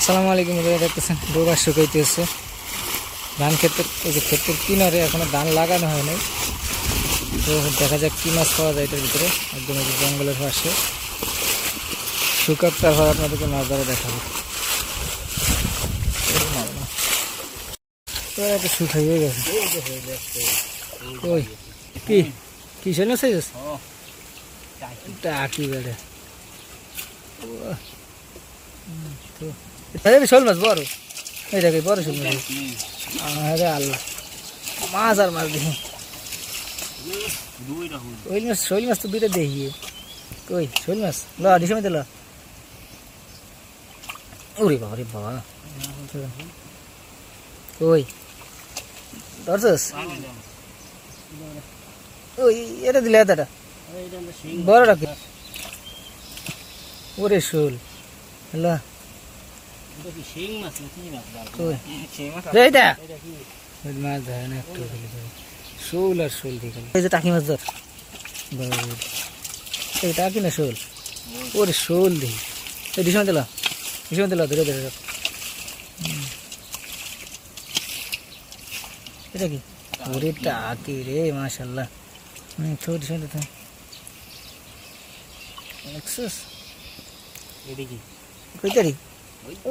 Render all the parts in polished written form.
আসসালামু আলাইকুম। দেখতেছেন ডোবা শুকাইতেছে ধান ক্ষেতের, এই যে ক্ষেতের কিনারে এখনো ধান লাগানো হয় নাই। তো দেখা যাক কি মাছ পাওয়া যায় এটার ভিতরে। একদম এই যে জঙ্গলের পাশে শুকাক, তারপর আপনাদেরকে মাছ ধরে দেখাবো। তো একটা শুকাই হয়ে গেছে। ওই কি কি শোনা চাইছিস টাকি বেড়ে শোল মাছ বড়, এই দেখে বড় শোল মাছ। আরে আল্লাহ, মাছ আর মাছ দেখি ওই মাছ, শৈল মাছ তো দুইটা দেখি। কই শৈল মাছ ল ডিসমে দিল। ওরে বাবা রে বাবা, কই ধরছস? ওই এটা দিলে এতটা বড়টা কি? ওরে শোল হ্যালো, মাছ ধরে না একটু, শোল আর শোল দিয়ে এই যে টাকি মাছ ধর। এই টাকি না শোল, ওরে শোল দিই। এই ডিসমে দিল, ডিসমে দিল, ধরে ধরে এটা কি? ওরে টাকি রে, মাশাল্লাহ। ছোট ছোট তো দেখছিস কই তারি?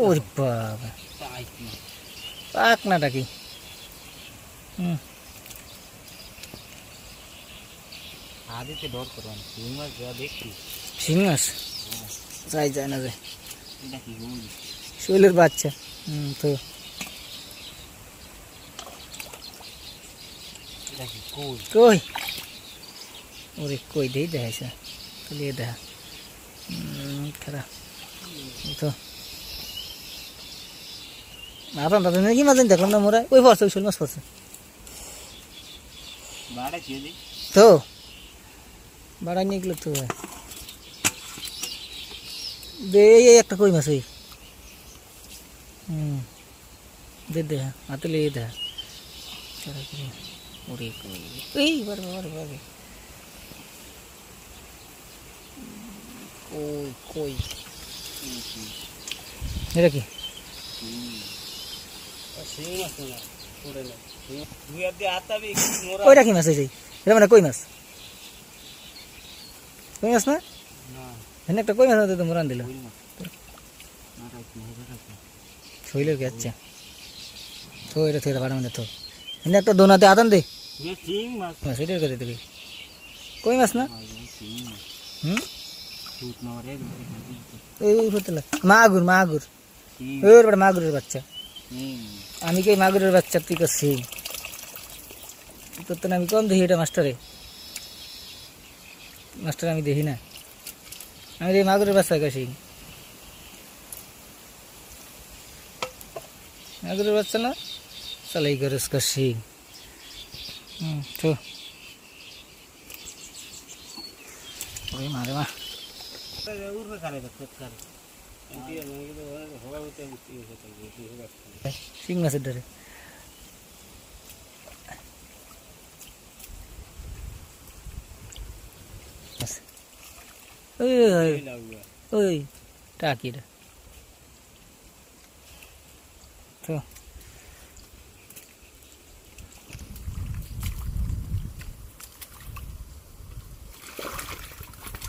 ওরে বাবা, পাক না টাকি। শিং মাছ যাই যায় না যায়, শৈলের বাচ্চা। তো কই ওরে কই দেই দেখাইছে খালি দেখা খারাপ তো আপনার দাদা কি মাছ দেখলাম না মোরা। ওই পড়ছে, ওই শোল মাছ পড়ছে তো বাড়া নিয়ে গেল তো। দে একটা কই মাছ, ওই দে দেখা হাতে লেগে দেখা। ওরে কই এই বারে বারে বারে কই কই এটা কি? ওইটা কি মাছ? এই এটা মানে কই মাছ? কই মাছ না? এখানে একটা কই মাছ তো মোরান দিল। শৈলের কি? আচ্ছা তো এটা থেকে ভাড়া মানে তো এখানে একটা দোনাতে আদান দে সেটার কাছে দিবি। কই মাছ না? মাগুর মাগুর, ওর বড় মাগুরের বাচ্চা। আমি কি মাগুরের বাচ্চা তুই করছি? তোর তো আমি কম দেখি এটা মাস্টারে, মাস্টার আমি দেখি না। আমি দেখি মাগুরের বাচ্চা কাছি, মাগুরের বাচ্চা না চালাই গরজ করছি। তো মারে মা শিং মাছের ধরে ওই টাকিটা তো